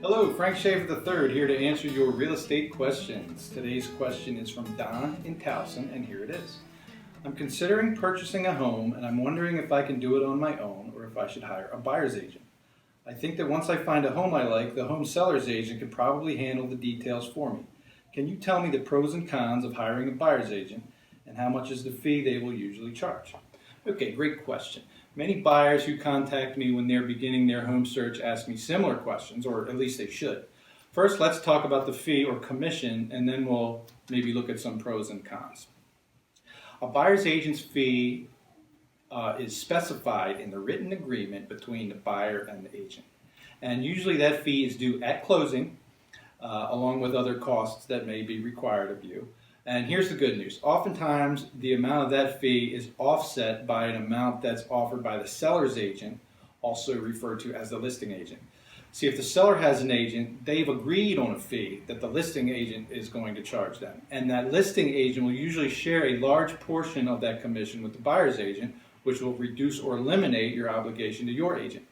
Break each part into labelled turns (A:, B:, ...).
A: Hello, Frank Schaefer III here to answer your real estate questions. Today's question is from Don in Towson, and here it is. I'm considering purchasing a home, and I'm wondering if I can do it on my own or if I should hire a buyer's agent. I think that once I find a home I like, the home seller's agent can probably handle the details for me. Can you tell me the pros and cons of hiring a buyer's agent, and how much is the fee they will usually charge? Okay, great question. Many buyers who contact me when they're beginning their home search ask me similar questions, or at least they should. First, let's talk about the fee or commission, and then we'll maybe look at some pros and cons. A buyer's agent's fee is specified in the written agreement between the buyer and the agent. And usually that fee is due at closing, along with other costs that may be required of you. And here's the good news. Oftentimes, the amount of that fee is offset by an amount that's offered by the seller's agent, also referred to as the listing agent. See, if the seller has an agent, they've agreed on a fee that the listing agent is going to charge them. And that listing agent will usually share a large portion of that commission with the buyer's agent, which will reduce or eliminate your obligation to your agent.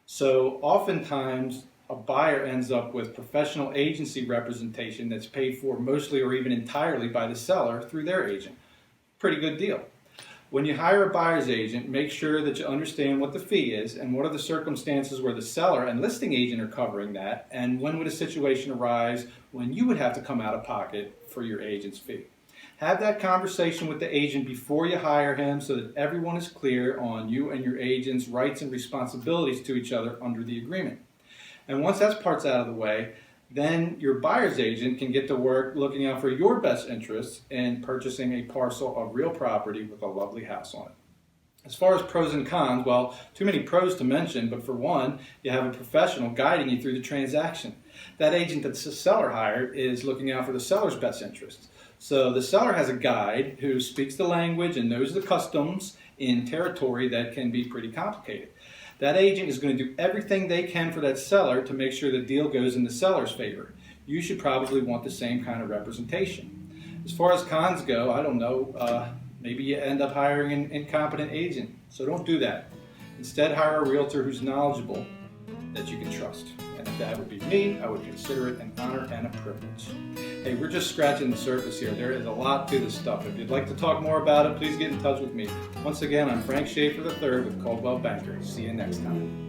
A: So oftentimes, a buyer ends up with professional agency representation that's paid for mostly or even entirely by the seller through their agent. Pretty good deal. When you hire a buyer's agent, make sure that you understand what the fee is and what are the circumstances where the seller and listing agent are covering that, and when would a situation arise when you would have to come out of pocket for your agent's fee. Have that conversation with the agent before you hire him so that everyone is clear on you and your agent's rights and responsibilities to each other under the agreement. And once that part's out of the way, then your buyer's agent can get to work looking out for your best interests in purchasing a parcel of real property with a lovely house on it. As far as pros and cons, well, too many pros to mention, but for one, you have a professional guiding you through the transaction. That agent that the seller hired is looking out for the seller's best interests. So the seller has a guide who speaks the language and knows the customs in territory that can be pretty complicated. That agent is going to do everything they can for that seller to make sure the deal goes in the seller's favor. You should probably want the same kind of representation. As far as cons go, I don't know, maybe you end up hiring an incompetent agent. So don't do that. Instead, hire a realtor who's knowledgeable that you can trust. And if that would be me, I would consider it an honor and a privilege. Hey, we're just scratching the surface here. There is a lot to this stuff. If you'd like to talk more about it, please get in touch with me. Once again, I'm Frank Schaefer III with Coldwell Banker. See you next time.